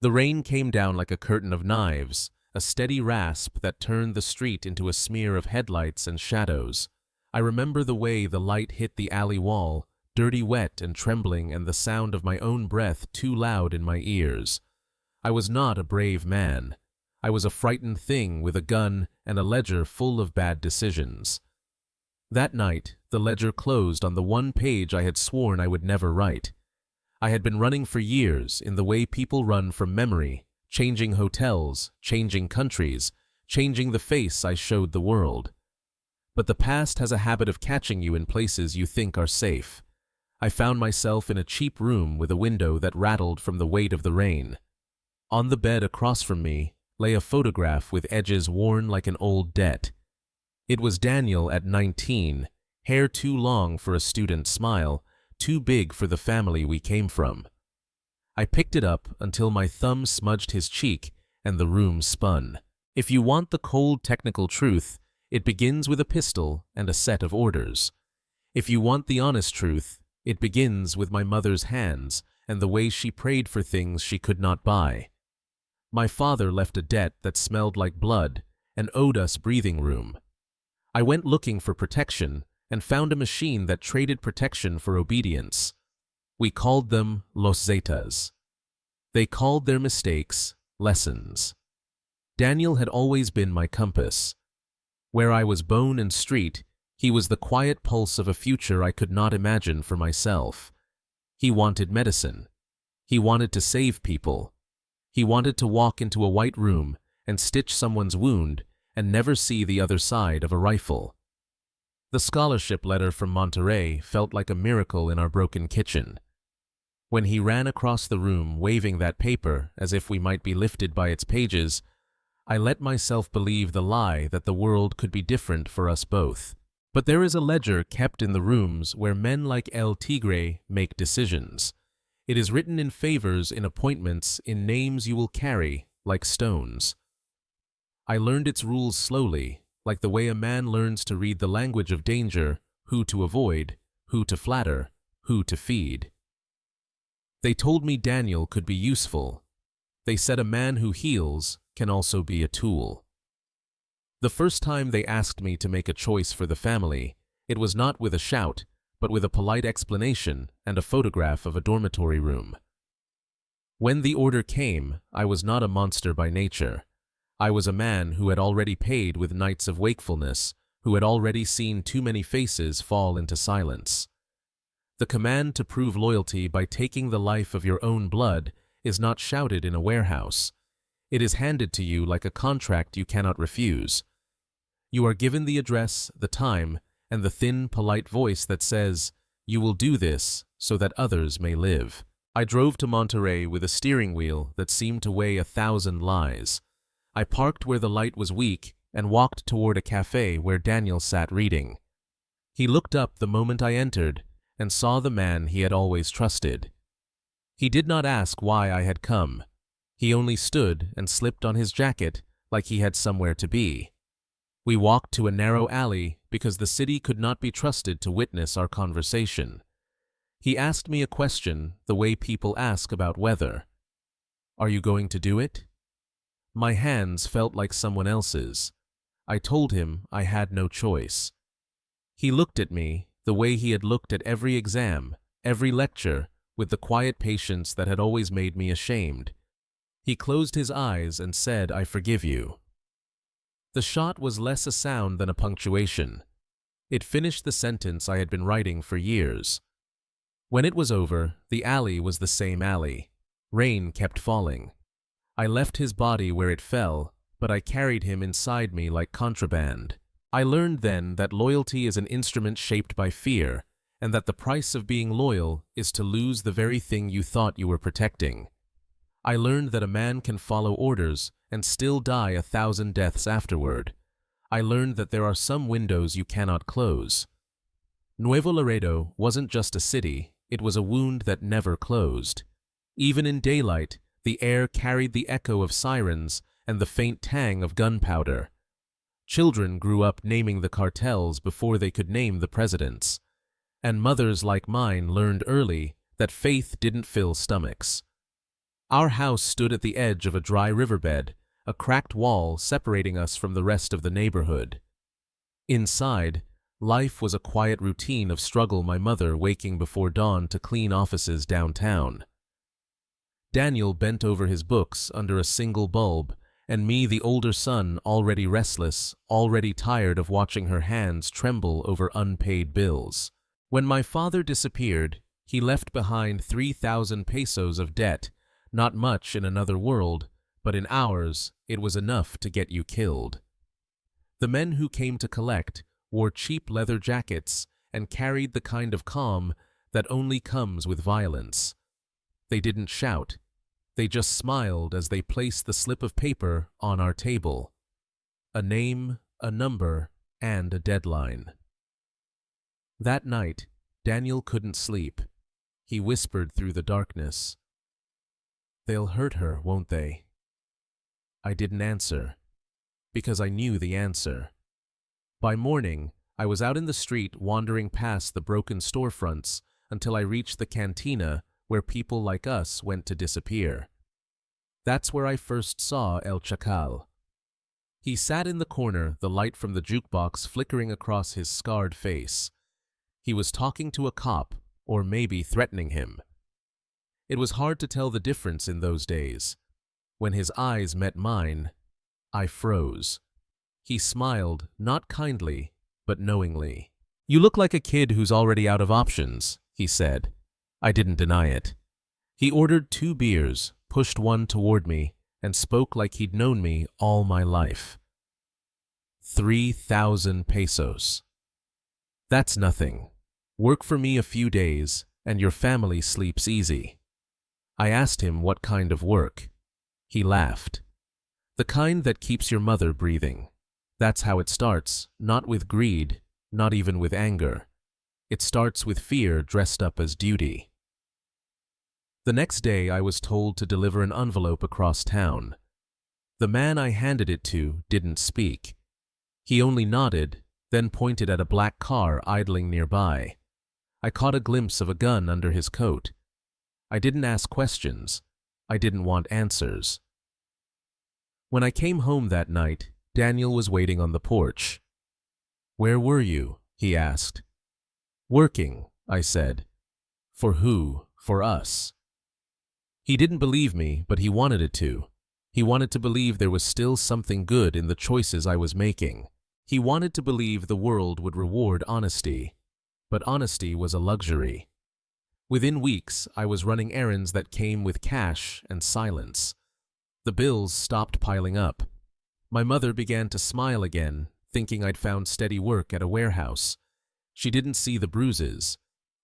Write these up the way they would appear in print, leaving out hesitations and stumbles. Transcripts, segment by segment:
The rain came down like a curtain of knives, a steady rasp that turned the street into a smear of headlights and shadows. I remember the way the light hit the alley wall, dirty, wet, and trembling, and the sound of my own breath too loud in my ears. I was not a brave man. I was a frightened thing with a gun and a ledger full of bad decisions. That night, the ledger closed on the one page I had sworn I would never write. I had been running for years in the way people run from memory, changing hotels, changing countries, changing the face I showed the world. But the past has a habit of catching you in places you think are safe. I found myself in a cheap room with a window that rattled from the weight of the rain. On the bed across from me lay a photograph with edges worn like an old debt. It was Daniel at 19, hair too long for a student's smile, too big for the family we came from. I picked it up until my thumb smudged his cheek and the room spun. If you want the cold technical truth, it begins with a pistol and a set of orders. If you want the honest truth, it begins with my mother's hands and the way she prayed for things she could not buy. My father left a debt that smelled like blood and owed us breathing room. I went looking for protection and found a machine that traded protection for obedience. We called them Los Zetas. They called their mistakes lessons. Daniel had always been my compass. Where I was bone and street, he was the quiet pulse of a future I could not imagine for myself. He wanted medicine. He wanted to save people. He wanted to walk into a white room and stitch someone's wound and never see the other side of a rifle. The scholarship letter from Monterey felt like a miracle in our broken kitchen. When he ran across the room waving that paper as if we might be lifted by its pages, I let myself believe the lie that the world could be different for us both. But there is a ledger kept in the rooms where men like El Tigre make decisions. It is written in favors, in appointments, in names you will carry like stones. I learned its rules slowly, like the way a man learns to read the language of danger, who to avoid, who to flatter, who to feed. They told me Daniel could be useful. They said a man who heals can also be a tool. The first time they asked me to make a choice for the family, it was not with a shout, but with a polite explanation and a photograph of a dormitory room. When the order came, I was not a monster by nature. I was a man who had already paid with nights of wakefulness, who had already seen too many faces fall into silence. The command to prove loyalty by taking the life of your own blood is not shouted in a warehouse. It is handed to you like a contract you cannot refuse. You are given the address, the time, and the thin, polite voice that says, "You will do this so that others may live." I drove to Monterey with a steering wheel that seemed to weigh 1,000 lies. I parked where the light was weak and walked toward a cafe where Daniel sat reading. He looked up the moment I entered and saw the man he had always trusted. He did not ask why I had come. He only stood and slipped on his jacket like he had somewhere to be. We walked to a narrow alley because the city could not be trusted to witness our conversation. He asked me a question the way people ask about weather. "Are you going to do it?" My hands felt like someone else's. I told him I had no choice. He looked at me the way he had looked at every exam, every lecture, with the quiet patience that had always made me ashamed. He closed his eyes and said, "I forgive you." The shot was less a sound than a punctuation. It finished the sentence I had been writing for years. When it was over, the alley was the same alley. Rain kept falling. I left his body where it fell, but I carried him inside me like contraband. I learned then that loyalty is an instrument shaped by fear, and that the price of being loyal is to lose the very thing you thought you were protecting. I learned that a man can follow orders and still die 1,000 deaths afterward. I learned that there are some windows you cannot close. Nuevo Laredo wasn't just a city, it was a wound that never closed. Even in daylight, the air carried the echo of sirens and the faint tang of gunpowder. Children grew up naming the cartels before they could name the presidents. And mothers like mine learned early that faith didn't fill stomachs. Our house stood at the edge of a dry riverbed, a cracked wall separating us from the rest of the neighborhood. Inside, life was a quiet routine of struggle, my mother waking before dawn to clean offices downtown. Daniel bent over his books under a single bulb, and me, the older son, already restless, already tired of watching her hands tremble over unpaid bills. When my father disappeared, he left behind 3,000 pesos of debt, not much in another world, but in ours, it was enough to get you killed. The men who came to collect wore cheap leather jackets and carried the kind of calm that only comes with violence. They didn't shout. They just smiled as they placed the slip of paper on our table. A name, a number, and a deadline. That night, Daniel couldn't sleep. He whispered through the darkness, "They'll hurt her, won't they?" I didn't answer, because I knew the answer. By morning, I was out in the street wandering past the broken storefronts until I reached the cantina where people like us went to disappear. That's where I first saw El Chacal. He sat in the corner, the light from the jukebox flickering across his scarred face. He was talking to a cop, or maybe threatening him. It was hard to tell the difference in those days. When his eyes met mine, I froze. He smiled, not kindly, but knowingly. "You look like a kid who's already out of options," he said. I didn't deny it. He ordered 2 beers, pushed one toward me, and spoke like he'd known me all my life. 3,000 pesos. That's nothing. Work for me a few days, and your family sleeps easy. I asked him what kind of work. He laughed. The kind that keeps your mother breathing. That's how it starts, not with greed, not even with anger. It starts with fear dressed up as duty. The next day I was told to deliver an envelope across town. The man I handed it to didn't speak. He only nodded, then pointed at a black car idling nearby. I caught a glimpse of a gun under his coat. I didn't ask questions. I didn't want answers. When I came home that night, Daniel was waiting on the porch. "Where were you?" he asked. "Working," I said. "For who? For us." He didn't believe me, but he wanted it to. He wanted to believe there was still something good in the choices I was making. He wanted to believe the world would reward honesty. But honesty was a luxury. Within weeks, I was running errands that came with cash and silence. The bills stopped piling up. My mother began to smile again, thinking I'd found steady work at a warehouse. She didn't see the bruises.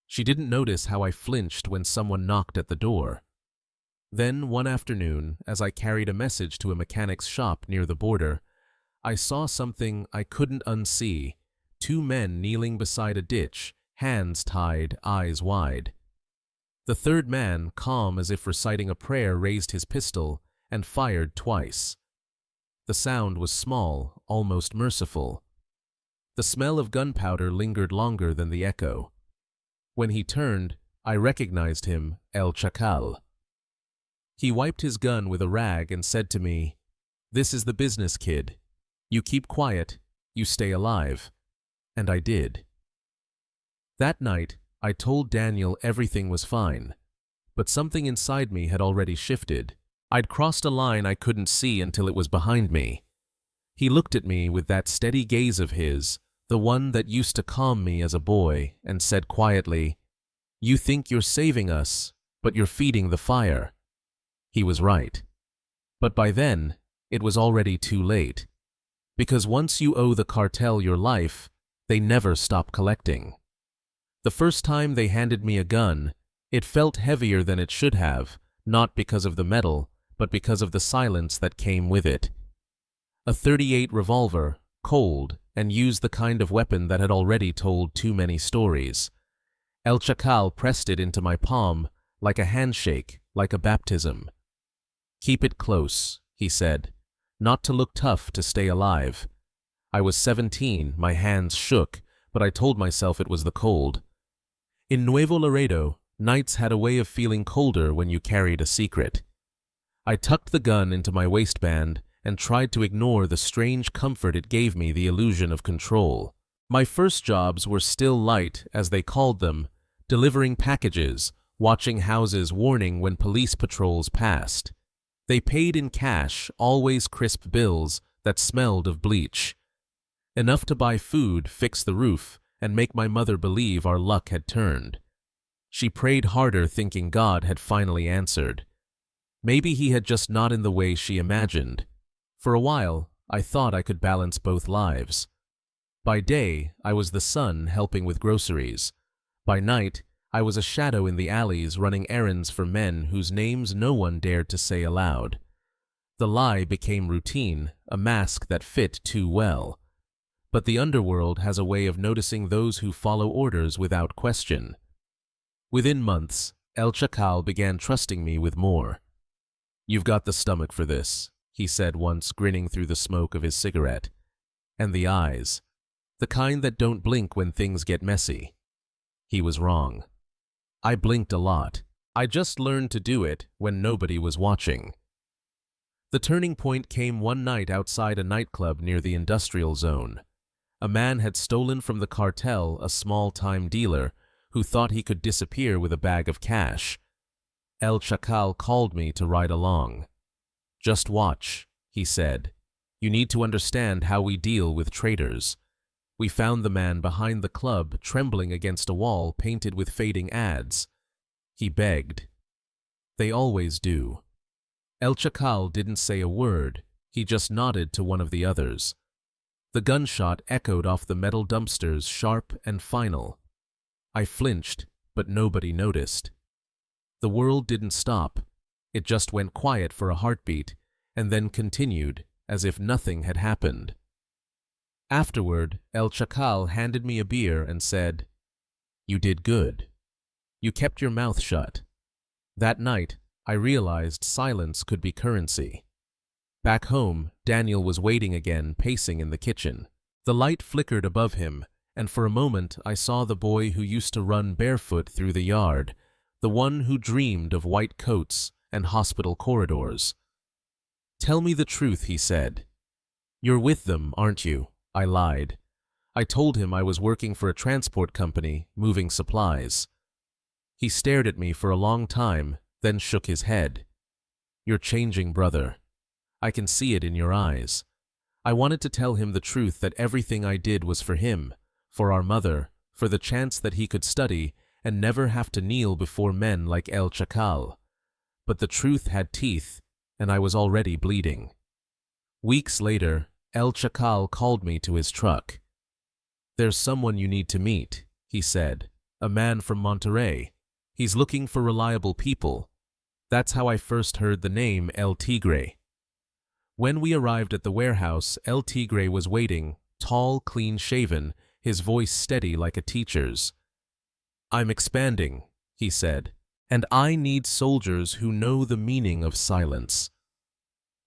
She didn't notice how I flinched when someone knocked at the door. Then, one afternoon, as I carried a message to a mechanic's shop near the border, I saw something I couldn't unsee. 2 men kneeling beside a ditch, hands tied, eyes wide. The third man, calm as if reciting a prayer, raised his pistol and fired twice. The sound was small, almost merciful. The smell of gunpowder lingered longer than the echo. When he turned, I recognized him, El Chacal. He wiped his gun with a rag and said to me, "This is the business, kid. You keep quiet, you stay alive." And I did. That night, I told Daniel everything was fine, but something inside me had already shifted. I'd crossed a line I couldn't see until it was behind me. He looked at me with that steady gaze of his, the one that used to calm me as a boy, and said quietly, "You think you're saving us, but you're feeding the fire." He was right. But by then, it was already too late. Because once you owe the cartel your life, they never stop collecting. The first time they handed me a gun, it felt heavier than it should have, not because of the metal, but because of the silence that came with it. A .38 revolver, cold, and used the kind of weapon that had already told too many stories. El Chacal pressed it into my palm, like a handshake, like a baptism. "Keep it close," he said, "not to look tough, to stay alive." I was 17, my hands shook, but I told myself it was the cold. In Nuevo Laredo, nights had a way of feeling colder when you carried a secret. I tucked the gun into my waistband and tried to ignore the strange comfort it gave me, the illusion of control. My first jobs were still light, as they called them, delivering packages, watching houses, warning when police patrols passed. They paid in cash, always crisp bills that smelled of bleach. Enough to buy food, fix the roof, and make my mother believe our luck had turned. She prayed harder, thinking God had finally answered. Maybe he had just not in the way she imagined. For a while, I thought I could balance both lives. By day, I was the son helping with groceries. By night, I was a shadow in the alleys running errands for men whose names no one dared to say aloud. The lie became routine, a mask that fit too well. But the underworld has a way of noticing those who follow orders without question. Within months, El Chacal began trusting me with more. "You've got the stomach for this," he said once, grinning through the smoke of his cigarette. "And the eyes. The kind that don't blink when things get messy." He was wrong. I blinked a lot. I just learned to do it when nobody was watching. The turning point came one night outside a nightclub near the industrial zone. A man had stolen from the Cartel, a small-time dealer, who thought he could disappear with a bag of cash. El Chacal called me to ride along. "Just watch," he said. "You need to understand how we deal with traitors." We found the man behind the club, trembling against a wall painted with fading ads. He begged. They always do. El Chacal didn't say a word, he just nodded to one of the others. The gunshot echoed off the metal dumpsters, sharp and final. I flinched, but nobody noticed. The world didn't stop. It just went quiet for a heartbeat, and then continued, as if nothing had happened. Afterward, El Chacal handed me a beer and said, "You did good. You kept your mouth shut." That night, I realized silence could be currency. Back home, Daniel was waiting again, pacing in the kitchen. The light flickered above him, and for a moment I saw the boy who used to run barefoot through the yard, the one who dreamed of white coats and hospital corridors. "Tell me the truth," he said. "You're with them, aren't you?" I lied. I told him I was working for a transport company, moving supplies. He stared at me for a long time, then shook his head. "You're changing, brother. I can see it in your eyes." I wanted to tell him the truth, that everything I did was for him, for our mother, for the chance that he could study and never have to kneel before men like El Chacal. But the truth had teeth, and I was already bleeding. Weeks later, El Chacal called me to his truck. "There's someone you need to meet," he said. "A man from Monterrey. He's looking for reliable people." That's how I first heard the name El Tigre. When we arrived at the warehouse, El Tigre was waiting, tall, clean-shaven, his voice steady like a teacher's. "I'm expanding," he said, "and I need soldiers who know the meaning of silence."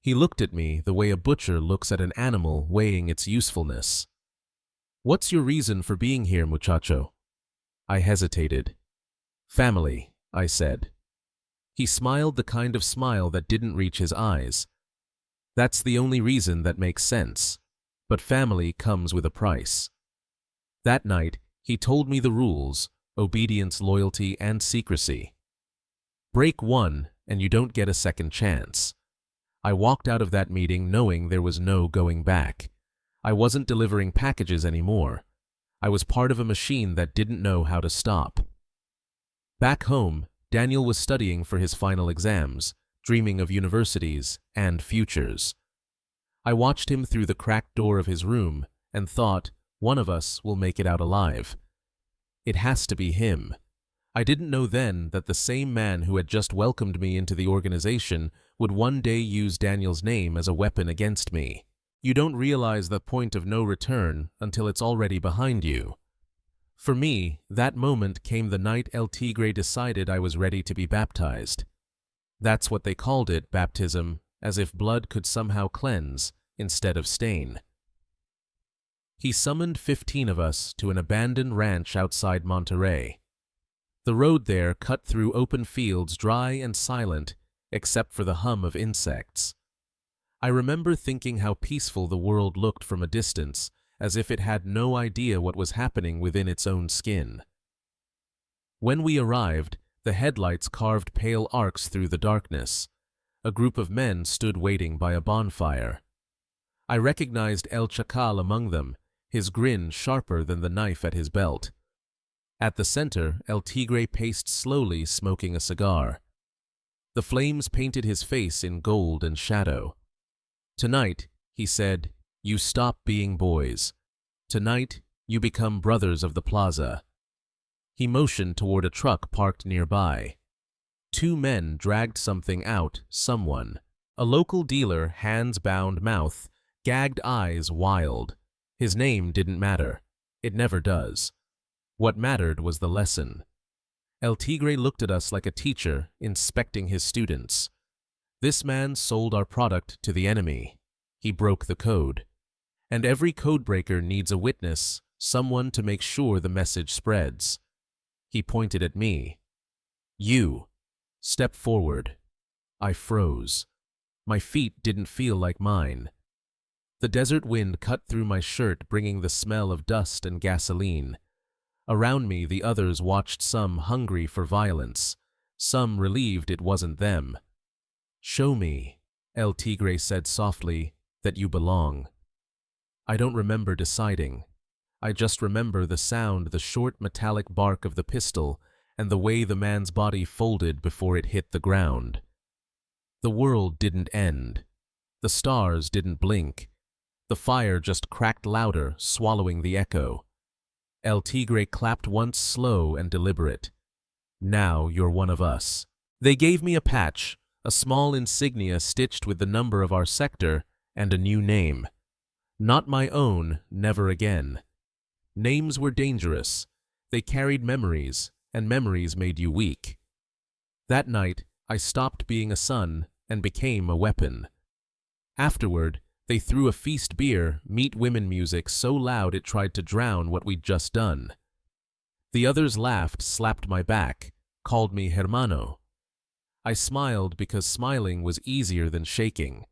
He looked at me the way a butcher looks at an animal weighing its usefulness. "What's your reason for being here, muchacho?" I hesitated. "Family," I said. He smiled, the kind of smile that didn't reach his eyes. "That's the only reason that makes sense. But family comes with a price." That night, he told me the rules: obedience, loyalty, and secrecy. Break one, and you don't get a second chance. I walked out of that meeting knowing there was no going back. I wasn't delivering packages anymore. I was part of a machine that didn't know how to stop. Back home, Daniel was studying for his final exams, dreaming of universities and futures. I watched him through the cracked door of his room and thought, one of us will make it out alive. It has to be him. I didn't know then that the same man who had just welcomed me into the organization would one day use Daniel's name as a weapon against me. You don't realize the point of no return until it's already behind you. For me, that moment came the night El Tigre decided I was ready to be baptized. That's what they called it, baptism, as if blood could somehow cleanse instead of stain. He summoned 15 of us to an abandoned ranch outside Monterrey. The road there cut through open fields, dry and silent, except for the hum of insects. I remember thinking how peaceful the world looked from a distance, as if it had no idea what was happening within its own skin. When we arrived, the headlights carved pale arcs through the darkness. A group of men stood waiting by a bonfire. I recognized El Chacal among them, his grin sharper than the knife at his belt. At the center, El Tigre paced slowly, smoking a cigar. The flames painted his face in gold and shadow. "Tonight," he said, "you stop being boys. Tonight, you become brothers of the plaza." He motioned toward a truck parked nearby. Two men dragged something out, someone. A local dealer, hands bound, mouth, gagged eyes wild. His name didn't matter. It never does. What mattered was the lesson. El Tigre looked at us like a teacher inspecting his students. This man sold our product to the enemy. He broke the code. And every codebreaker needs a witness, someone to make sure the message spreads. He pointed at me. "You. Step forward." I froze. My feet didn't feel like mine. The desert wind cut through my shirt, bringing the smell of dust and gasoline. Around me, the others watched, some hungry for violence, some relieved it wasn't them. "Show me," El Tigre said softly, "that you belong." I don't remember deciding. I just remember the sound, the short metallic bark of the pistol, and the way the man's body folded before it hit the ground. The world didn't end. The stars didn't blink. The fire just cracked louder, swallowing the echo. El Tigre clapped once, slow and deliberate. "Now you're one of us." They gave me a patch, a small insignia stitched with the number of our sector, and a new name. Not my own, never again. Names were dangerous. They carried memories, and memories made you weak. That night, I stopped being a son and became a weapon. Afterward, they threw a feast beer, meat women music so loud it tried to drown what we'd just done. The others laughed, slapped my back, called me hermano. I smiled because smiling was easier than shaking.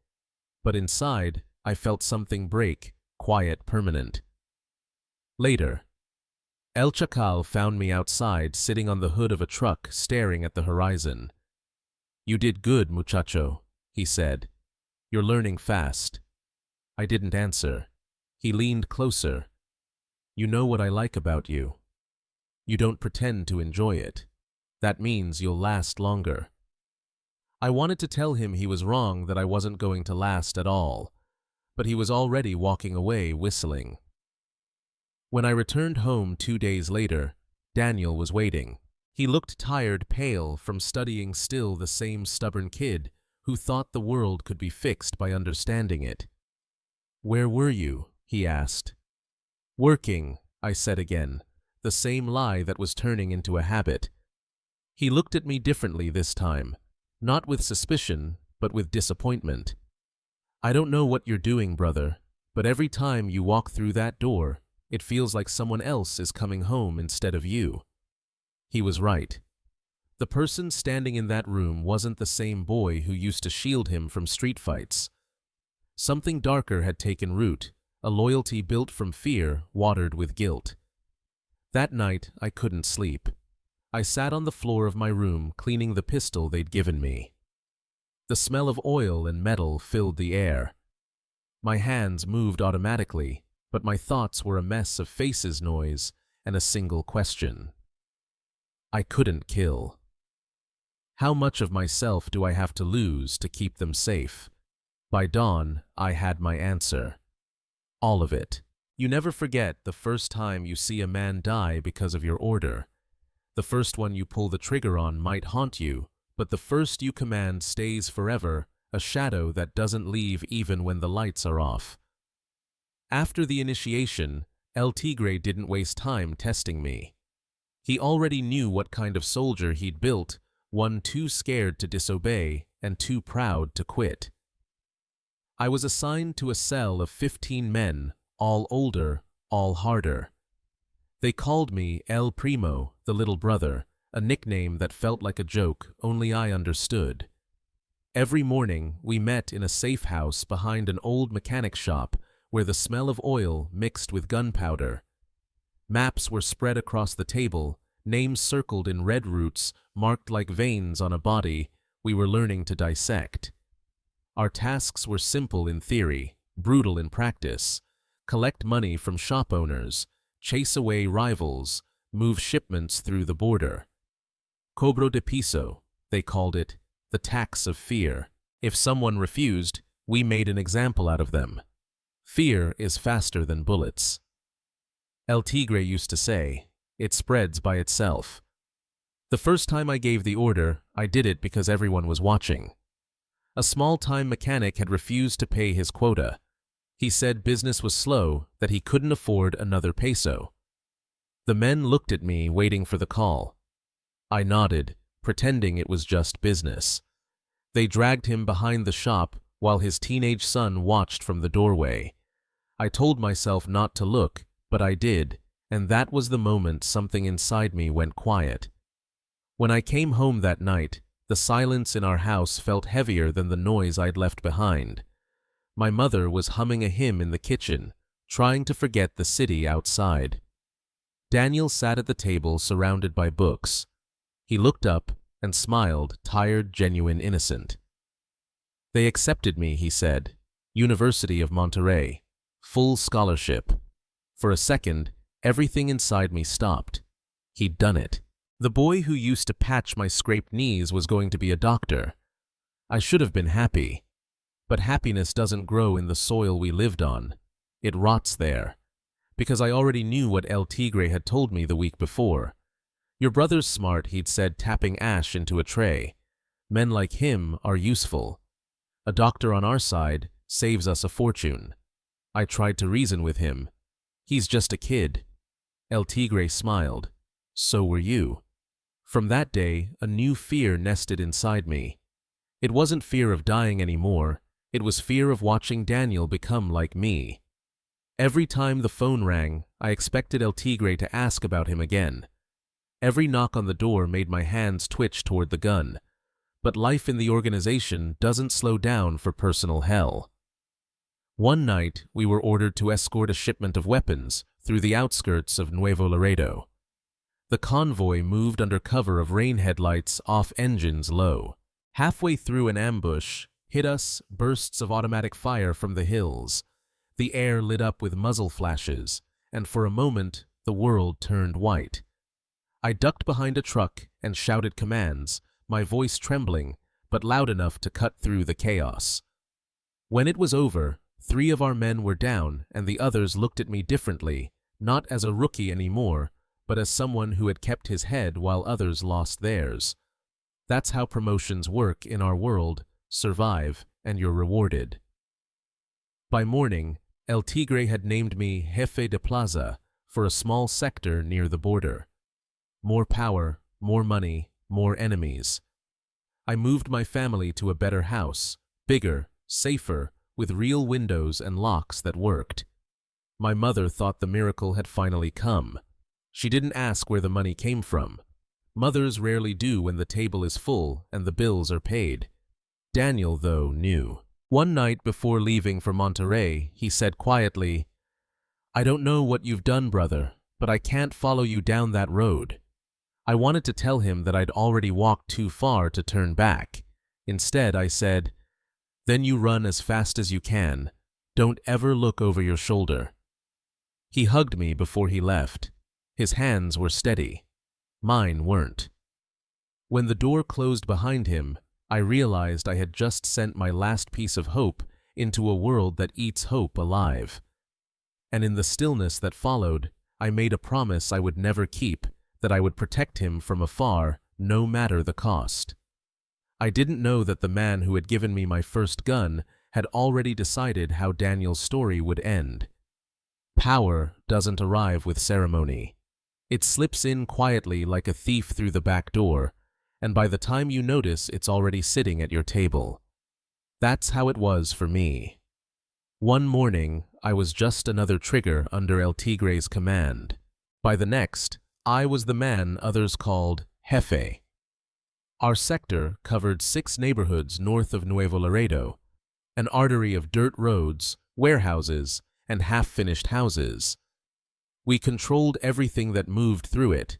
But inside, I felt something break, quiet, permanent. Later, El Chacal found me outside, sitting on the hood of a truck, staring at the horizon. "You did good, muchacho," he said. "You're learning fast." I didn't answer. He leaned closer. "You know what I like about you. You don't pretend to enjoy it. That means you'll last longer." I wanted to tell him he was wrong, that I wasn't going to last at all, but he was already walking away, whistling. When I returned home 2 days later, Daniel was waiting. He looked tired, pale, from studying, still the same stubborn kid who thought the world could be fixed by understanding it. "Where were you?" he asked. "Working," I said again, the same lie that was turning into a habit. He looked at me differently this time, not with suspicion, but with disappointment. "I don't know what you're doing, brother, but every time you walk through that door, it feels like someone else is coming home instead of you." He was right. The person standing in that room wasn't the same boy who used to shield him from street fights. Something darker had taken root, a loyalty built from fear, watered with guilt. That night, I couldn't sleep. I sat on the floor of my room, cleaning the pistol they'd given me. The smell of oil and metal filled the air. My hands moved automatically, but my thoughts were a mess of faces, noise, and a single question. I couldn't kill. How much of myself do I have to lose to keep them safe? By dawn, I had my answer. All of it. You never forget the first time you see a man die because of your order. The first one you pull the trigger on might haunt you, but the first you command stays forever, a shadow that doesn't leave even when the lights are off. After the initiation, El Tigre didn't waste time testing me. He already knew what kind of soldier he'd built, one too scared to disobey and too proud to quit. I was assigned to a cell of 15 men, all older, all harder. They called me El Primo, the little brother, a nickname that felt like a joke only I understood. Every morning, we met in a safe house behind an old mechanic shop where the smell of oil mixed with gunpowder. Maps were spread across the table, names circled in red roots, marked like veins on a body we were learning to dissect. Our tasks were simple in theory, brutal in practice. Collect money from shop owners, chase away rivals, move shipments through the border. Cobro de piso, they called it, the tax of fear. If someone refused, we made an example out of them. Fear is faster than bullets. El Tigre used to say, it spreads by itself. The first time I gave the order, I did it because everyone was watching. A small-time mechanic had refused to pay his quota. He said business was slow, that he couldn't afford another peso. The men looked at me, waiting for the call. I nodded, pretending it was just business. They dragged him behind the shop while his teenage son watched from the doorway. I told myself not to look, but I did, and that was the moment something inside me went quiet. When I came home that night, the silence in our house felt heavier than the noise I'd left behind. My mother was humming a hymn in the kitchen, trying to forget the city outside. Daniel sat at the table surrounded by books. He looked up and smiled, tired, genuine, innocent. They accepted me, he said. University of Monterrey. Full scholarship. For a second, everything inside me stopped. He'd done it. The boy who used to patch my scraped knees was going to be a doctor. I should have been happy. But happiness doesn't grow in the soil we lived on. It rots there. Because I already knew what El Tigre had told me the week before. Your brother's smart, he'd said, tapping ash into a tray. Men like him are useful. A doctor on our side saves us a fortune. I tried to reason with him. He's just a kid. El Tigre smiled. So were you. From that day, a new fear nested inside me. It wasn't fear of dying anymore. It was fear of watching Daniel become like me. Every time the phone rang, I expected El Tigre to ask about him again. Every knock on the door made my hands twitch toward the gun. But life in the organization doesn't slow down for personal hell. One night, we were ordered to escort a shipment of weapons through the outskirts of Nuevo Laredo. The convoy moved under cover of rain headlights off engines low. Halfway through an ambush, hit us bursts of automatic fire from the hills. The air lit up with muzzle flashes, and for a moment, the world turned white. I ducked behind a truck and shouted commands, my voice trembling, but loud enough to cut through the chaos. When it was over, 3 of our men were down, and the others looked at me differently, not as a rookie anymore, but as someone who had kept his head while others lost theirs. That's how promotions work in our world. Survive, and you're rewarded. By morning, El Tigre had named me Jefe de Plaza for a small sector near the border. More power, more money, more enemies. I moved my family to a better house, bigger, safer, with real windows and locks that worked. My mother thought the miracle had finally come. She didn't ask where the money came from. Mothers rarely do when the table is full and the bills are paid. Daniel, though, knew. One night before leaving for Monterrey, he said quietly, "I don't know what you've done, brother, but I can't follow you down that road." I wanted to tell him that I'd already walked too far to turn back. Instead, I said, "Then you run as fast as you can. Don't ever look over your shoulder." He hugged me before he left. His hands were steady. Mine weren't. When the door closed behind him, I realized I had just sent my last piece of hope into a world that eats hope alive. And in the stillness that followed, I made a promise I would never keep, that I would protect him from afar, no matter the cost. I didn't know that the man who had given me my first gun had already decided how Daniel's story would end. Power doesn't arrive with ceremony. It slips in quietly like a thief through the back door, and by the time you notice, it's already sitting at your table. That's how it was for me. One morning, I was just another trigger under El Tigre's command. By the next, I was the man others called Jefe. Our sector covered 6 neighborhoods north of Nuevo Laredo, an artery of dirt roads, warehouses, and half-finished houses. We controlled everything that moved through it: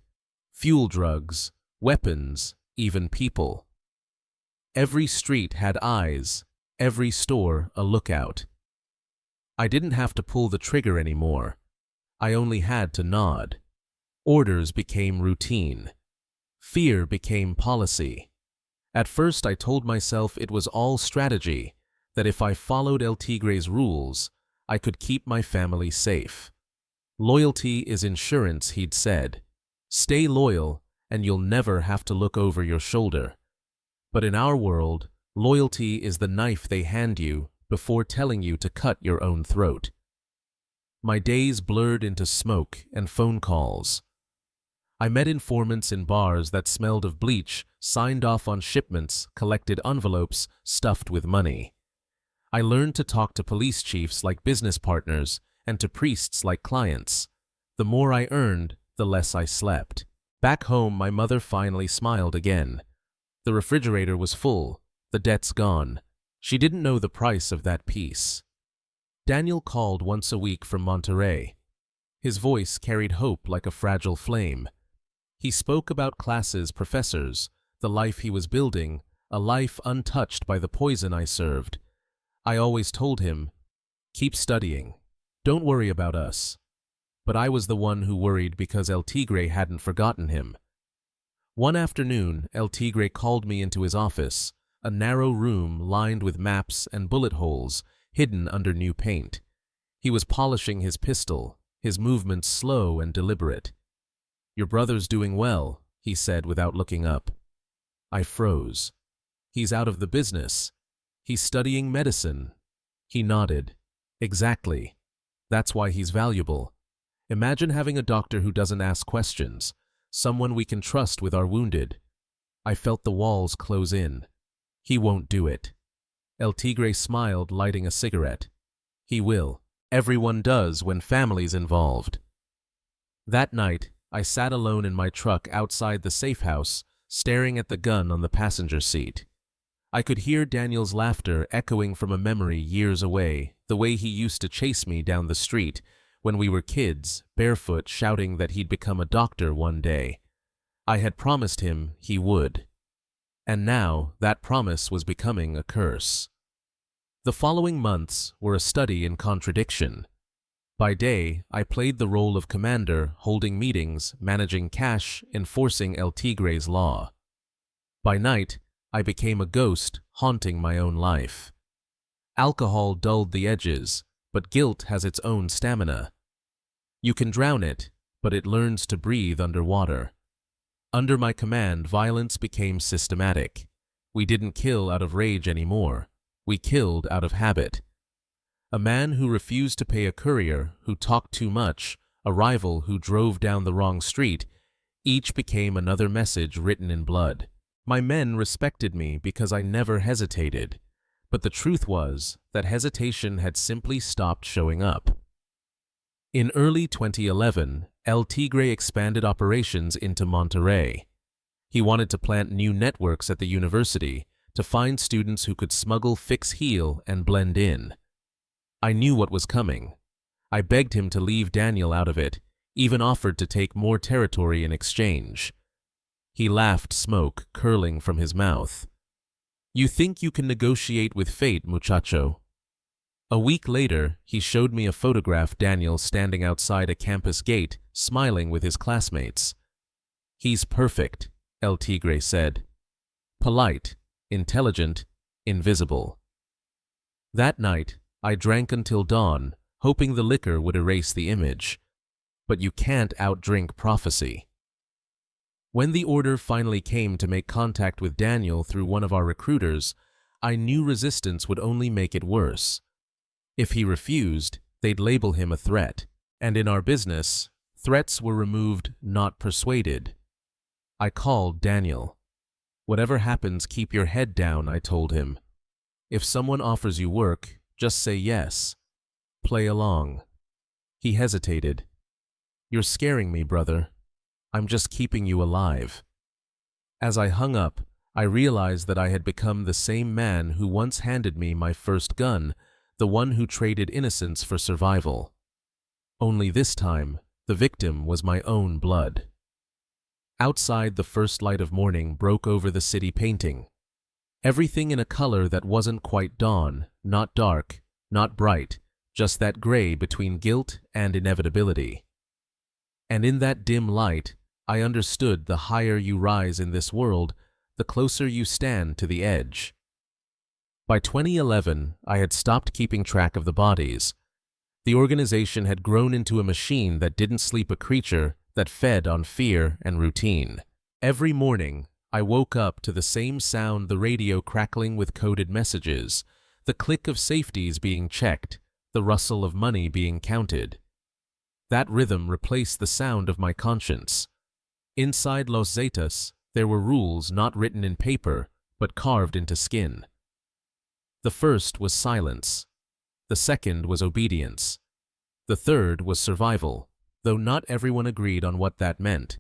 fuel drugs, weapons, even people. Every street had eyes, every store a lookout. I didn't have to pull the trigger anymore. I only had to nod. Orders became routine. Fear became policy. At first I told myself it was all strategy, that if I followed El Tigre's rules, I could keep my family safe. Loyalty is insurance, he'd said. Stay loyal, and you'll never have to look over your shoulder. But in our world, loyalty is the knife they hand you before telling you to cut your own throat. My days blurred into smoke and phone calls. I met informants in bars that smelled of bleach, signed off on shipments, collected envelopes stuffed with money. I learned to talk to police chiefs like business partners and to priests like clients. The more I earned, the less I slept. Back home, my mother finally smiled again. The refrigerator was full, the debts gone. She didn't know the price of that peace. Daniel called once a week from Monterey. His voice carried hope like a fragile flame. He spoke about classes, professors, the life he was building, a life untouched by the poison I served. I always told him, keep studying. Don't worry about us. But I was the one who worried because El Tigre hadn't forgotten him. One afternoon, El Tigre called me into his office, a narrow room lined with maps and bullet holes hidden under new paint. He was polishing his pistol, his movements slow and deliberate. "Your brother's doing well," he said without looking up. I froze. "He's out of the business. He's studying medicine." He nodded. "Exactly. That's why he's valuable. Imagine having a doctor who doesn't ask questions, someone we can trust with our wounded." I felt the walls close in. "He won't do it." El Tigre smiled, lighting a cigarette. "He will. Everyone does when family's involved." That night, I sat alone in my truck outside the safe house, staring at the gun on the passenger seat. I could hear Daniel's laughter echoing from a memory years away, the way he used to chase me down the street when we were kids, barefoot, shouting that he'd become a doctor one day. I had promised him he would. And now that promise was becoming a curse. The following months were a study in contradiction. By day, I played the role of commander, holding meetings, managing cash, enforcing El Tigre's law. By night, I became a ghost, haunting my own life. Alcohol dulled the edges, but guilt has its own stamina. You can drown it, but it learns to breathe underwater. Under my command, violence became systematic. We didn't kill out of rage anymore. We killed out of habit. A man who refused to pay a courier, who talked too much, a rival who drove down the wrong street, each became another message written in blood. My men respected me because I never hesitated, but the truth was that hesitation had simply stopped showing up. In early 2011, El Tigre expanded operations into Monterey. He wanted to plant new networks at the university to find students who could smuggle, fix, heal, and blend in. I knew what was coming. I begged him to leave Daniel out of it, even offered to take more territory in exchange. He laughed, smoke curling from his mouth. "You think you can negotiate with fate, muchacho?" A week later, he showed me a photograph Daniel standing outside a campus gate, smiling with his classmates. "He's perfect," El Tigre said. "Polite, intelligent, invisible." That night, I drank until dawn, hoping the liquor would erase the image. But you can't outdrink prophecy. When the order finally came to make contact with Daniel through one of our recruiters, I knew resistance would only make it worse. If he refused, they'd label him a threat. And in our business, threats were removed, not persuaded. I called Daniel. "Whatever happens, keep your head down," I told him. "If someone offers you work, just say yes. Play along." He hesitated. "You're scaring me, brother. I'm just keeping you alive." As I hung up, I realized that I had become the same man who once handed me my first gun, the one who traded innocence for survival. Only this time, the victim was my own blood. Outside, the first light of morning broke over the city painting. Everything in a color that wasn't quite dawn, not dark, not bright, just that gray between guilt and inevitability. And in that dim light, I understood the higher you rise in this world, the closer you stand to the edge. By 2011, I had stopped keeping track of the bodies. The organization had grown into a machine that didn't sleep a creature, that fed on fear and routine. Every morning, I woke up to the same sound, the radio crackling with coded messages, the click of safeties being checked, the rustle of money being counted. That rhythm replaced the sound of my conscience. Inside Los Zetas, there were rules not written in paper, but carved into skin. The first was silence. The second was obedience. The third was survival, though not everyone agreed on what that meant.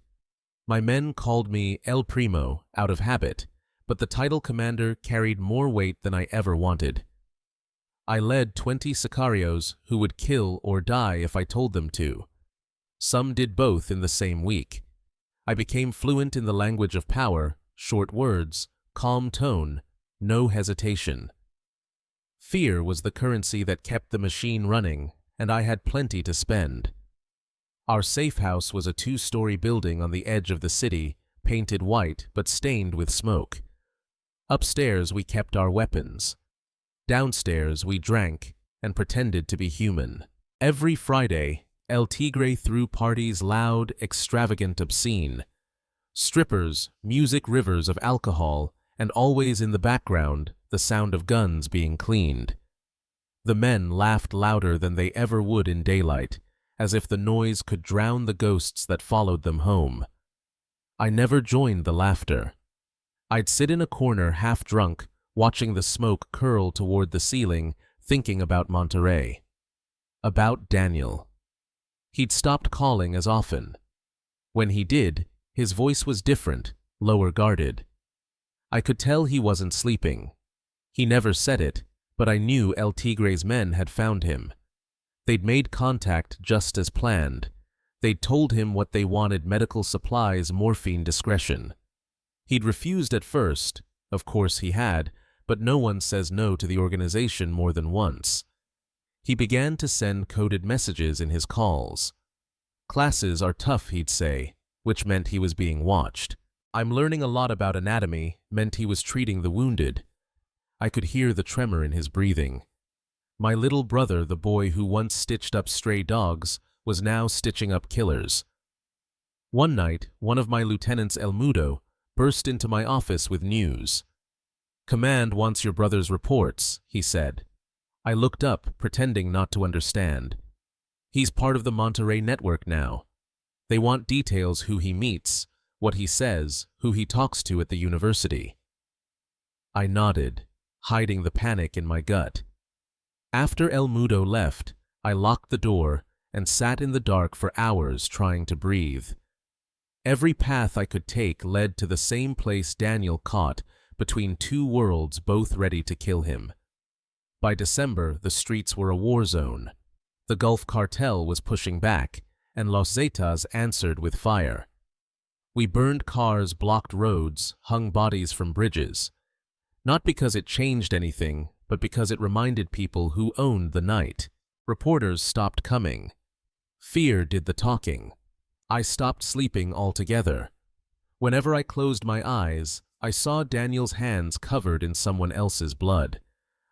My men called me El Primo out of habit, but the title commander carried more weight than I ever wanted. I led 20 sicarios who would kill or die if I told them to. Some did both in the same week. I became fluent in the language of power, short words, calm tone, no hesitation. Fear was the currency that kept the machine running, and I had plenty to spend. Our safe house was a 2-story building on the edge of the city, painted white but stained with smoke. Upstairs we kept our weapons. Downstairs we drank and pretended to be human. Every Friday, El Tigre threw parties loud, extravagant, obscene. Strippers, music, rivers of alcohol, and always in the background, the sound of guns being cleaned. The men laughed louder than they ever would in daylight, as if the noise could drown the ghosts that followed them home. I never joined the laughter. I'd sit in a corner half drunk, watching the smoke curl toward the ceiling, thinking about Monterey. About Daniel. He'd stopped calling as often. When he did, his voice was different, lower guarded. I could tell he wasn't sleeping. He never said it, but I knew El Tigre's men had found him. They'd made contact just as planned. They'd told him what they wanted: medical supplies, morphine, discretion. He'd refused at first, of course he had, but no one says no to the organization more than once. He began to send coded messages in his calls. Classes are tough, he'd say, which meant he was being watched. I'm learning a lot about anatomy meant he was treating the wounded. I could hear the tremor in his breathing. My little brother, the boy who once stitched up stray dogs, was now stitching up killers. One night, one of my lieutenants, El Mudo, burst into my office with news. "Command wants your brother's reports," he said. I looked up, pretending not to understand. "He's part of the Monterey network now. They want details: who he meets, what he says, who he talks to at the university." I nodded, hiding the panic in my gut. After El Mudo left, I locked the door and sat in the dark for hours trying to breathe. Every path I could take led to the same place: Daniel caught between two worlds, both ready to kill him. By December, the streets were a war zone. The Gulf Cartel was pushing back, and Los Zetas answered with fire. We burned cars, blocked roads, hung bodies from bridges. Not because it changed anything, but because it reminded people who owned the night. Reporters stopped coming. Fear did the talking. I stopped sleeping altogether. Whenever I closed my eyes, I saw Daniel's hands covered in someone else's blood.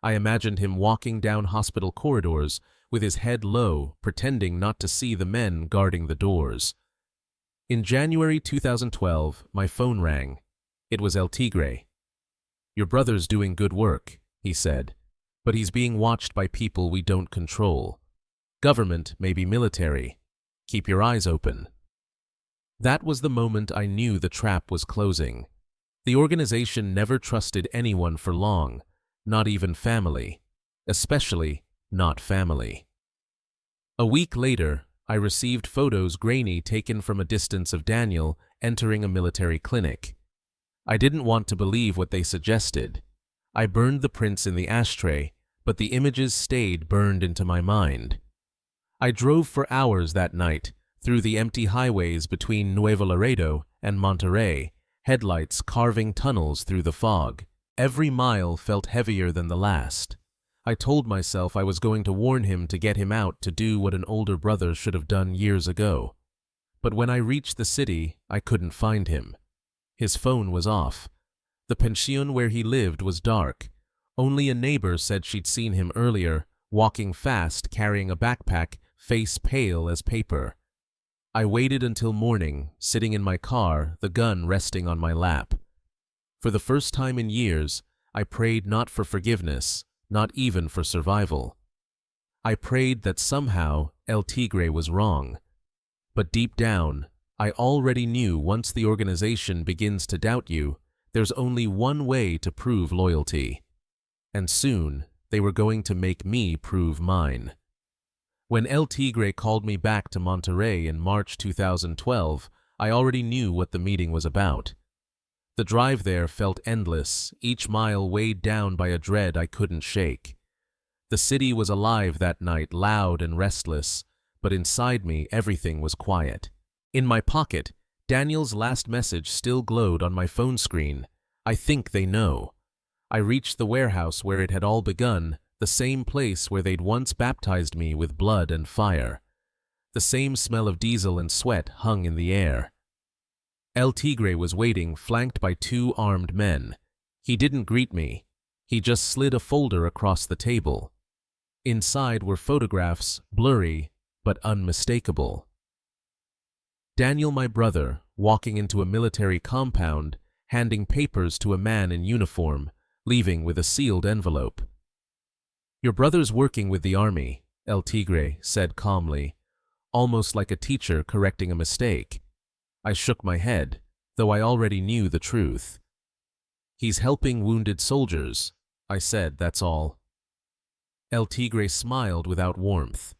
I imagined him walking down hospital corridors with his head low, pretending not to see the men guarding the doors. In January 2012, my phone rang. It was El Tigre. "Your brother's doing good work," he said, "but he's being watched by people we don't control. Government, maybe military. Keep your eyes open." That was the moment I knew the trap was closing. The organization never trusted anyone for long, not even family, especially not family. A week later, I received photos, grainy, taken from a distance, of Daniel entering a military clinic. I didn't want to believe what they suggested. I burned the prints in the ashtray, but the images stayed burned into my mind. I drove for hours that night, through the empty highways between Nuevo Laredo and Monterey, headlights carving tunnels through the fog. Every mile felt heavier than the last. I told myself I was going to warn him to get him out to do what an older brother should have done years ago. But when I reached the city, I couldn't find him. His phone was off. The pension where he lived was dark. Only a neighbor said she'd seen him earlier, walking fast, carrying a backpack, face pale as paper. I waited until morning, sitting in my car, the gun resting on my lap. For the first time in years, I prayed not for forgiveness, not even for survival. I prayed that somehow El Tigre was wrong. But deep down, I already knew once the organization begins to doubt you, there's only one way to prove loyalty. And soon, they were going to make me prove mine. When El Tigre called me back to Monterey in March 2012, I already knew what the meeting was about. The drive there felt endless, each mile weighed down by a dread I couldn't shake. The city was alive that night, loud and restless, but inside me everything was quiet. In my pocket, Daniel's last message still glowed on my phone screen. I think they know. I reached the warehouse where it had all begun, the same place where they'd once baptized me with blood and fire. The same smell of diesel and sweat hung in the air. El Tigre was waiting, flanked by 2 armed men. He didn't greet me. He just slid a folder across the table. Inside were photographs, blurry but unmistakable. Daniel, my brother, walking into a military compound, handing papers to a man in uniform, leaving with a sealed envelope. "Your brother's working with the army," El Tigre said calmly, almost like a teacher correcting a mistake. I shook my head, though I already knew the truth. "He's helping wounded soldiers," I said, that's all. El Tigre smiled without warmth.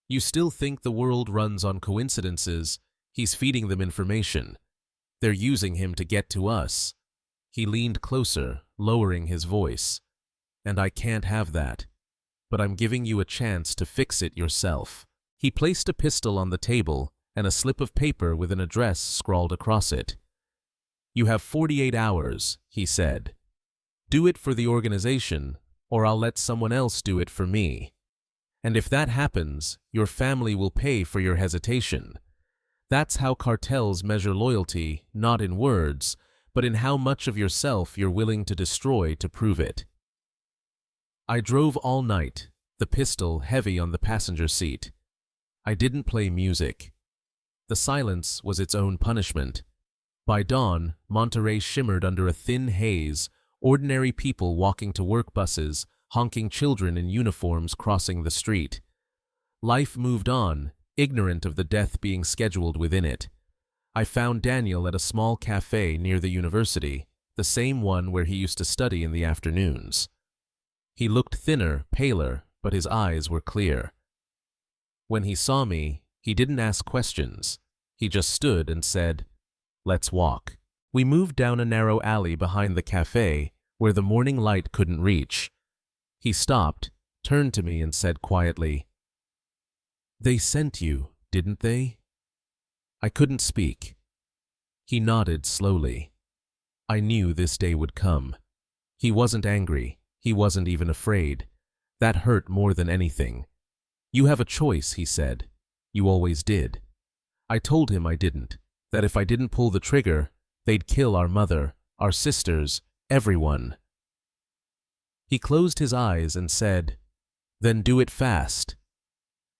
"You still think the world runs on coincidences? He's feeding them information. They're using him to get to us." He leaned closer, lowering his voice. "And I can't have that. But I'm giving you a chance to fix it yourself." He placed a pistol on the table and a slip of paper with an address scrawled across it. "You have 48 hours, he said. "Do it for the organization, or I'll let someone else do it for me. And if that happens, your family will pay for your hesitation." That's how cartels measure loyalty, not in words, but in how much of yourself you're willing to destroy to prove it. I drove all night, the pistol heavy on the passenger seat. I didn't play music. The silence was its own punishment. By dawn, Monterey shimmered under a thin haze, ordinary people walking to work buses, honking children in uniforms crossing the street. Life moved on, ignorant of the death being scheduled within it. I found Daniel at a small cafe near the university, the same one where he used to study in the afternoons. He looked thinner, paler, but his eyes were clear. When he saw me, he didn't ask questions. He just stood and said, "Let's walk." We moved down a narrow alley behind the cafe, where the morning light couldn't reach. He stopped, turned to me and said quietly, "They sent you, didn't they?" I couldn't speak. He nodded slowly. I knew this day would come. He wasn't angry. He wasn't even afraid. That hurt more than anything. "You have a choice," he said. "You always did." I told him I didn't, that if I didn't pull the trigger, they'd kill our mother, our sisters, everyone. He closed his eyes and said, "Then do it fast."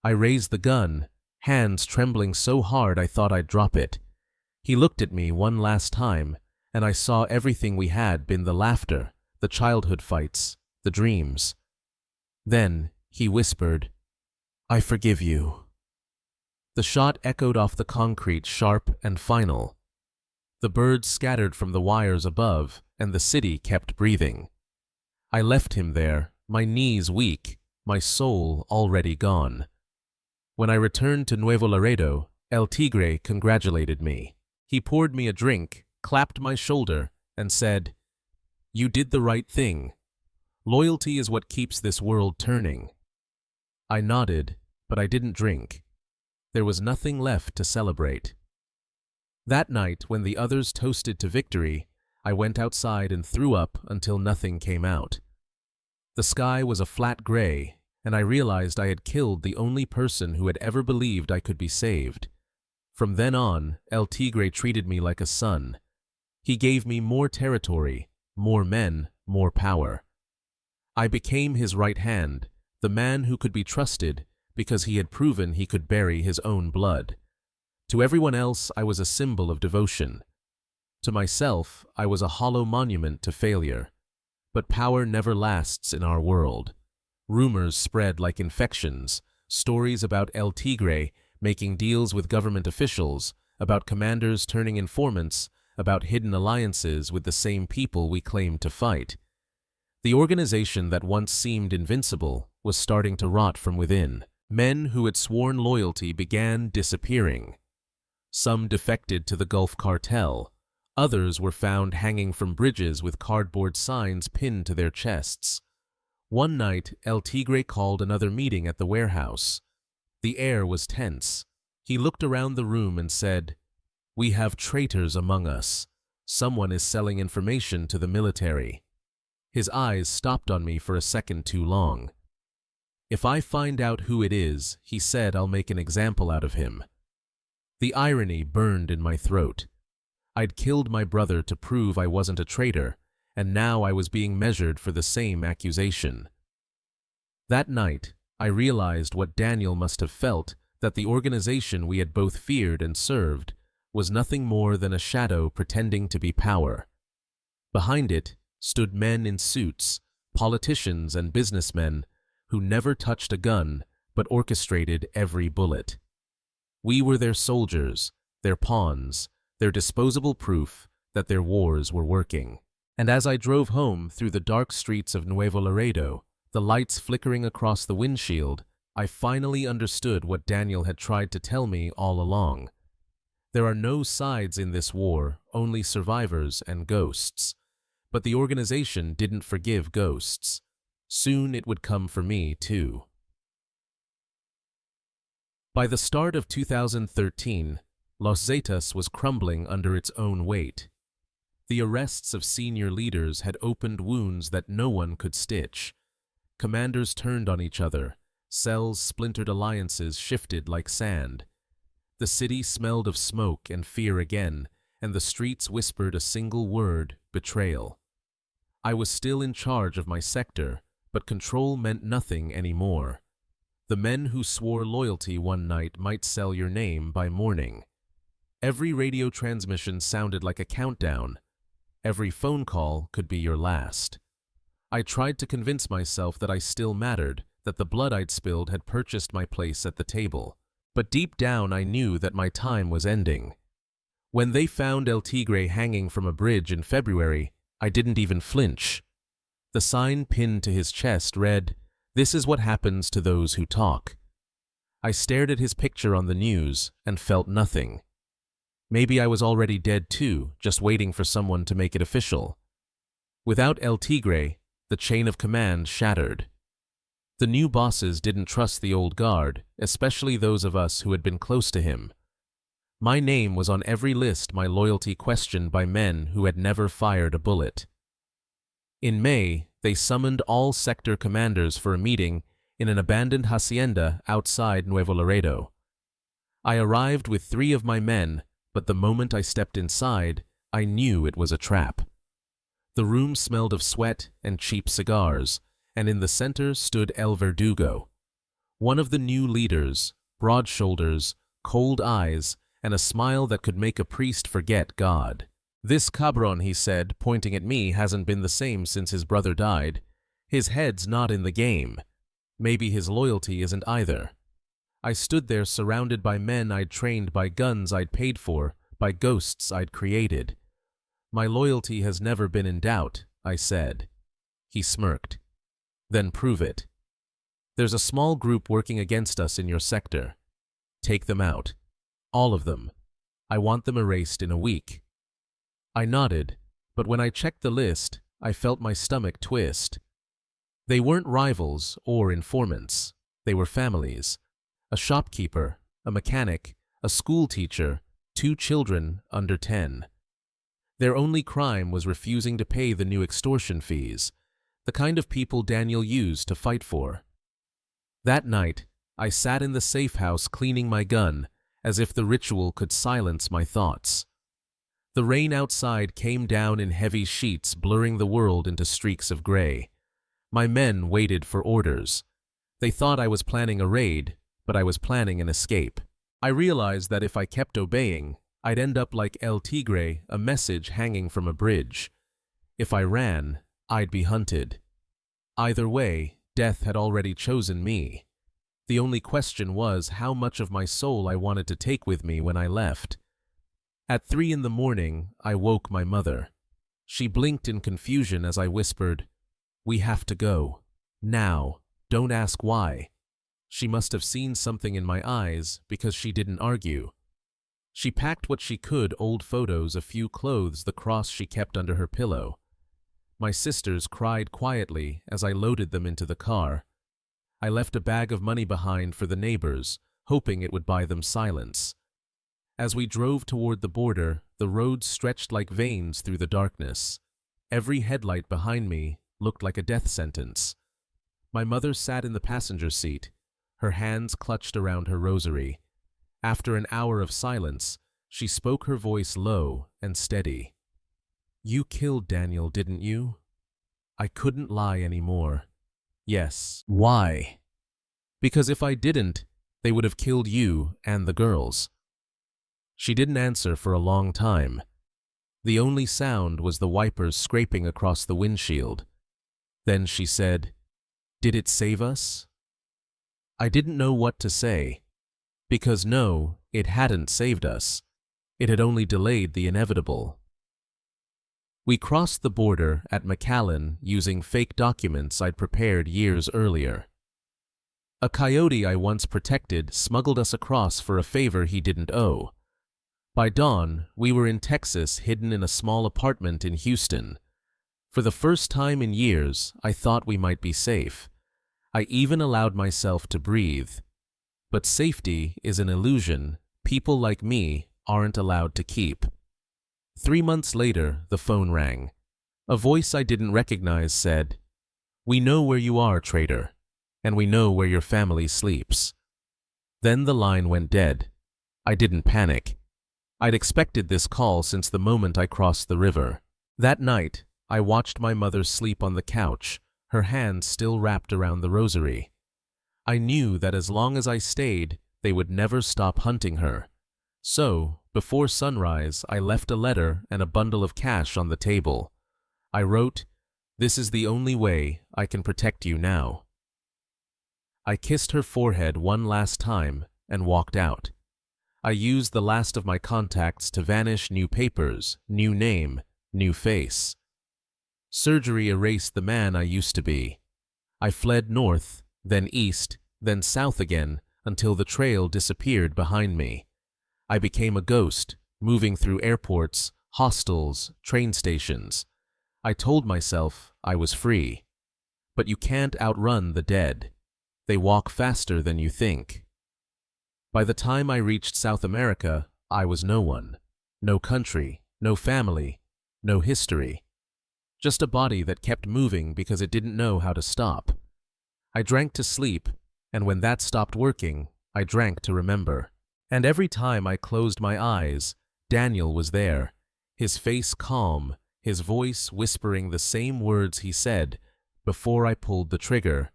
I raised the gun, hands trembling so hard I thought I'd drop it. He looked at me one last time, and I saw everything we had been the laughter, the childhood fights, the dreams. Then he whispered, "I forgive you." The shot echoed off the concrete, sharp and final. The birds scattered from the wires above, and the city kept breathing. I left him there, my knees weak, my soul already gone. When I returned to Nuevo Laredo, El Tigre congratulated me. He poured me a drink, clapped my shoulder, and said, "You did the right thing. Loyalty is what keeps this world turning." I nodded, but I didn't drink. There was nothing left to celebrate. That night, when the others toasted to victory, I went outside and threw up until nothing came out. The sky was a flat gray, and I realized I had killed the only person who had ever believed I could be saved. From then on, El Tigre treated me like a son. He gave me more territory, more men, more power. I became his right hand, the man who could be trusted because he had proven he could bury his own blood. To everyone else, I was a symbol of devotion. To myself, I was a hollow monument to failure. But power never lasts in our world. Rumors spread like infections, stories about El Tigre making deals with government officials, about commanders turning informants, about hidden alliances with the same people we claimed to fight. The organization that once seemed invincible was starting to rot from within. Men who had sworn loyalty began disappearing. Some defected to the Gulf Cartel. Others were found hanging from bridges with cardboard signs pinned to their chests. One night, El Tigre called another meeting at the warehouse. The air was tense. He looked around the room and said, "We have traitors among us. Someone is selling information to the military." His eyes stopped on me for a second too long. "If I find out who it is," he said, "I'll make an example out of him." The irony burned in my throat. I'd killed my brother to prove I wasn't a traitor, and now I was being measured for the same accusation. That night, I realized what Daniel must have felt, that the organization we had both feared and served was nothing more than a shadow pretending to be power. Behind it stood men in suits, politicians and businessmen who never touched a gun but orchestrated every bullet. We were their soldiers, their pawns, their disposable proof that their wars were working. And as I drove home through the dark streets of Nuevo Laredo, the lights flickering across the windshield, I finally understood what Daniel had tried to tell me all along. There are no sides in this war, only survivors and ghosts. But the organization didn't forgive ghosts. Soon it would come for me, too. By the start of 2013, Los Zetas was crumbling under its own weight. The arrests of senior leaders had opened wounds that no one could stitch. Commanders turned on each other. Cells splintered, alliances shifted like sand. The city smelled of smoke and fear again, and the streets whispered a single word: betrayal. I was still in charge of my sector, but control meant nothing anymore. The men who swore loyalty one night might sell your name by morning. Every radio transmission sounded like a countdown. Every phone call could be your last. I tried to convince myself that I still mattered, that the blood I'd spilled had purchased my place at the table. But deep down I knew that my time was ending. When they found El Tigre hanging from a bridge in February, I didn't even flinch. The sign pinned to his chest read, "This is what happens to those who talk." I stared at his picture on the news and felt nothing. Maybe I was already dead too, just waiting for someone to make it official. Without El Tigre, the chain of command shattered. The new bosses didn't trust the old guard, especially those of us who had been close to him. My name was on every list, my loyalty questioned by men who had never fired a bullet. In May, they summoned all sector commanders for a meeting in an abandoned hacienda outside Nuevo Laredo. I arrived with 3 of my men, but the moment I stepped inside, I knew it was a trap. The room smelled of sweat and cheap cigars, and in the center stood El Verdugo, one of the new leaders, broad shoulders, cold eyes, and a smile that could make a priest forget God. "This cabron," he said, pointing at me, "hasn't been the same since his brother died. His head's not in the game. Maybe his loyalty isn't either." I stood there surrounded by men I'd trained, by guns I'd paid for, by ghosts I'd created. "My loyalty has never been in doubt," I said. He smirked. "Then prove it. There's a small group working against us in your sector. Take them out. All of them. I want them erased in a week." I nodded, But when I checked the list, I felt my stomach twist. They weren't rivals or informants. They were families. A shopkeeper, a mechanic, a school teacher, 2 children under 10. Their only crime was refusing to pay the new extortion fees, the kind of people Daniel used to fight for. That night, I sat in the safe house cleaning my gun, as if the ritual could silence my thoughts. The rain outside came down in heavy sheets, blurring the world into streaks of gray. My men waited for orders. They thought I was planning a raid, but I was planning an escape. I realized that if I kept obeying, I'd end up like El Tigre, a message hanging from a bridge. If I ran, I'd be hunted. Either way, death had already chosen me. The only question was how much of my soul I wanted to take with me when I left. At 3 in the morning, I woke my mother. She blinked in confusion as I whispered, "We have to go. Now. Don't ask why." She must have seen something in my eyes because she didn't argue. She packed what she could, old photos, a few clothes, the cross she kept under her pillow. My sisters cried quietly as I loaded them into the car. I left a bag of money behind for the neighbors, hoping it would buy them silence. As we drove toward the border, the road stretched like veins through the darkness. Every headlight behind me looked like a death sentence. My mother sat in the passenger seat, her hands clutched around her rosary. After an hour of silence, she spoke, her voice low and steady. "You killed Daniel, didn't you?" I couldn't lie anymore. "Yes." "Why?" "Because if I didn't, they would have killed you and the girls." She didn't answer for a long time. The only sound was the wipers scraping across the windshield. Then she said, "Did it save us?" I didn't know what to say. Because no, it hadn't saved us. It had only delayed the inevitable. We crossed the border at McAllen using fake documents I'd prepared years earlier. A coyote I once protected smuggled us across for a favor he didn't owe. By dawn, we were in Texas, hidden in a small apartment in Houston. For the first time in years, I thought we might be safe. I even allowed myself to breathe. But safety is an illusion people like me aren't allowed to keep. 3 months later, the phone rang. A voice I didn't recognize said, "We know where you are, traitor, and we know where your family sleeps." Then the line went dead. I didn't panic. I'd expected this call since the moment I crossed the river. That night, I watched my mother sleep on the couch, her hands still wrapped around the rosary. I knew that as long as I stayed, they would never stop hunting her. So, before sunrise, I left a letter and a bundle of cash on the table. I wrote, "This is the only way I can protect you now." I kissed her forehead one last time and walked out. I used the last of my contacts to vanish, new papers, new name, new face. Surgery erased the man I used to be. I fled north, then east, then south again, until the trail disappeared behind me. I became a ghost, moving through airports, hostels, train stations. I told myself I was free. But you can't outrun the dead. They walk faster than you think. By the time I reached South America, I was no one. No country, no family, no history. Just a body that kept moving because it didn't know how to stop. I drank to sleep, and when that stopped working, I drank to remember. And every time I closed my eyes, Daniel was there, his face calm, his voice whispering the same words he said before I pulled the trigger.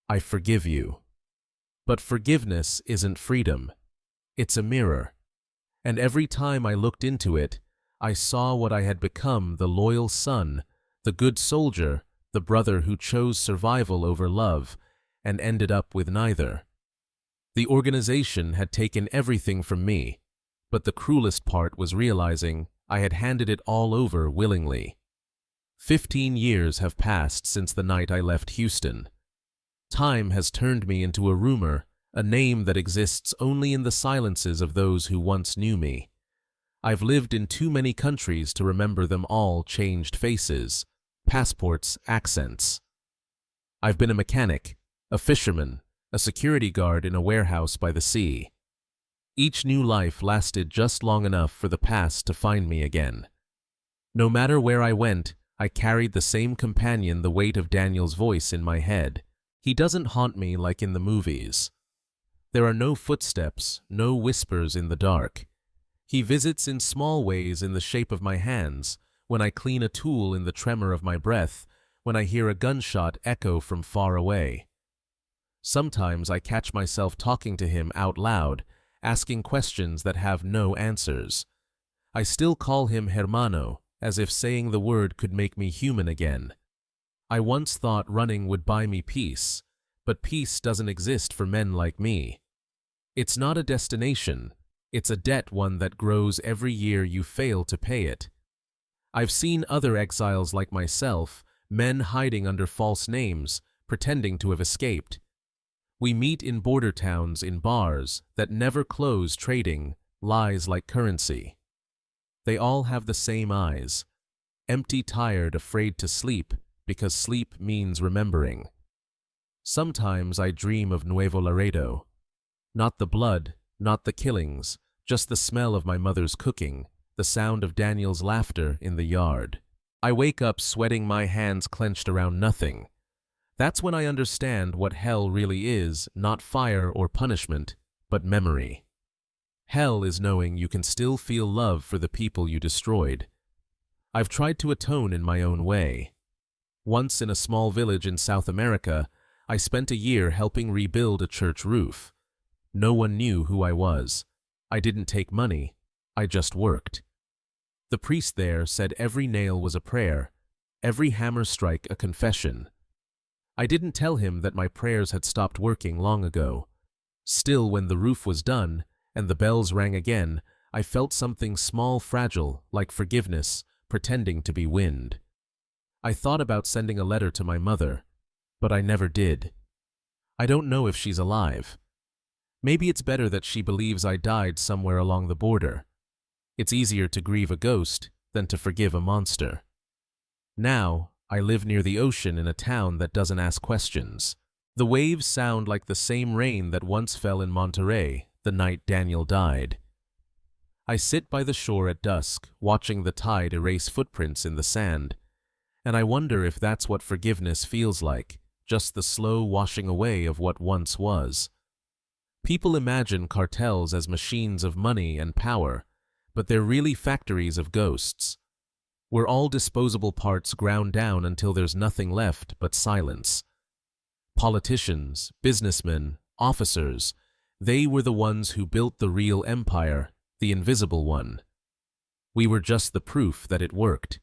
"I forgive you." But forgiveness isn't freedom. It's a mirror. And every time I looked into it, I saw what I had become: the loyal son, the good soldier, the brother who chose survival over love and ended up with neither. The organization had taken everything from me, but the cruelest part was realizing I had handed it all over willingly. 15 years have passed since the night I left Houston. Time has turned me into a rumor, a name that exists only in the silences of those who once knew me. I've lived in too many countries to remember them all changed faces, passports, accents. I've been a mechanic, a fisherman, a security guard in a warehouse by the sea. Each new life lasted just long enough for the past to find me again. No matter where I went, I carried the same companion, the weight of Daniel's voice in my head. He doesn't haunt me like in the movies. There are no footsteps, no whispers in the dark. He visits in small ways, in the shape of my hands, when I clean a tool, in the tremor of my breath, when I hear a gunshot echo from far away. Sometimes I catch myself talking to him out loud, asking questions that have no answers. I still call him hermano, as if saying the word could make me human again. I once thought running would buy me peace, but peace doesn't exist for men like me. It's not a destination, it's a debt, one that grows every year you fail to pay it. I've seen other exiles like myself, men hiding under false names, pretending to have escaped. We meet in border towns, in bars that never close, trading lies like currency. They all have the same eyes, empty, tired, afraid to sleep, because sleep means remembering. Sometimes I dream of Nuevo Laredo. Not the blood, not the killings, just the smell of my mother's cooking, the sound of Daniel's laughter in the yard. I wake up sweating, my hands clenched around nothing. That's when I understand what hell really is, not fire or punishment, but memory. Hell is knowing you can still feel love for the people you destroyed. I've tried to atone in my own way. Once, in a small village in South America, I spent a year helping rebuild a church roof. No one knew who I was. I didn't take money. I just worked. The priest there said every nail was a prayer, every hammer strike a confession. I didn't tell him that my prayers had stopped working long ago. Still, when the roof was done and the bells rang again, I felt something small, fragile, like forgiveness, pretending to be wind. I thought about sending a letter to my mother, but I never did. I don't know if she's alive. Maybe it's better that she believes I died somewhere along the border. It's easier to grieve a ghost than to forgive a monster. Now, I live near the ocean in a town that doesn't ask questions. The waves sound like the same rain that once fell in Monterey the night Daniel died. I sit by the shore at dusk, watching the tide erase footprints in the sand, and I wonder if that's what forgiveness feels like, just the slow washing away of what once was. People imagine cartels as machines of money and power, but they're really factories of ghosts. We're all disposable parts ground down until there's nothing left but silence. Politicians, businessmen, officers, they were the ones who built the real empire, the invisible one. We were just the proof that it worked.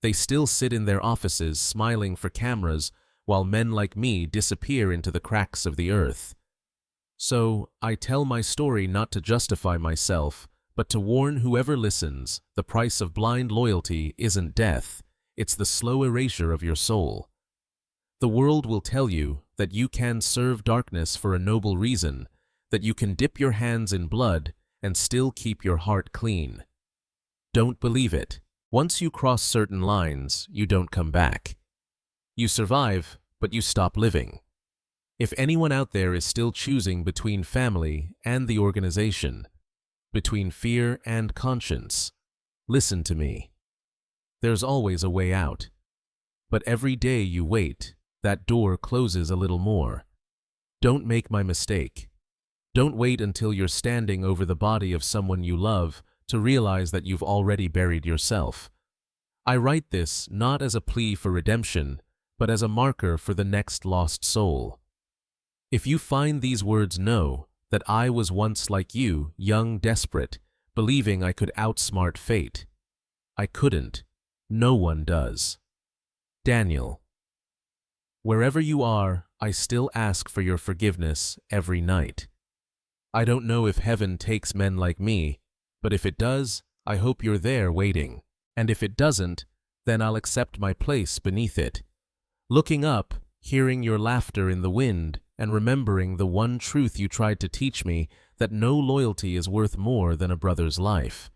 They still sit in their offices smiling for cameras while men like me disappear into the cracks of the earth. So, I tell my story not to justify myself, but to warn whoever listens, the price of blind loyalty isn't death, it's the slow erasure of your soul. The world will tell you that you can serve darkness for a noble reason, that you can dip your hands in blood and still keep your heart clean. Don't believe it. Once you cross certain lines, you don't come back. You survive, but you stop living. If anyone out there is still choosing between family and the organization, between fear and conscience, listen to me. There's always a way out. But every day you wait, that door closes a little more. Don't make my mistake. Don't wait until you're standing over the body of someone you love to realize that you've already buried yourself. I write this not as a plea for redemption, but as a marker for the next lost soul. If you find these words, know that I was once like you, young, desperate, believing I could outsmart fate. I couldn't. No one does. Daniel. Wherever you are, I still ask for your forgiveness every night. I don't know if heaven takes men like me, but if it does, I hope you're there waiting. And if it doesn't, then I'll accept my place beneath it. Looking up, hearing your laughter in the wind, and remembering the one truth you tried to teach me, that no loyalty is worth more than a brother's life.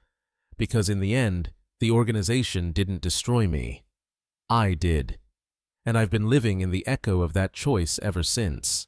because in the end, the organization didn't destroy me. I did. And I've been living in the echo of that choice ever since.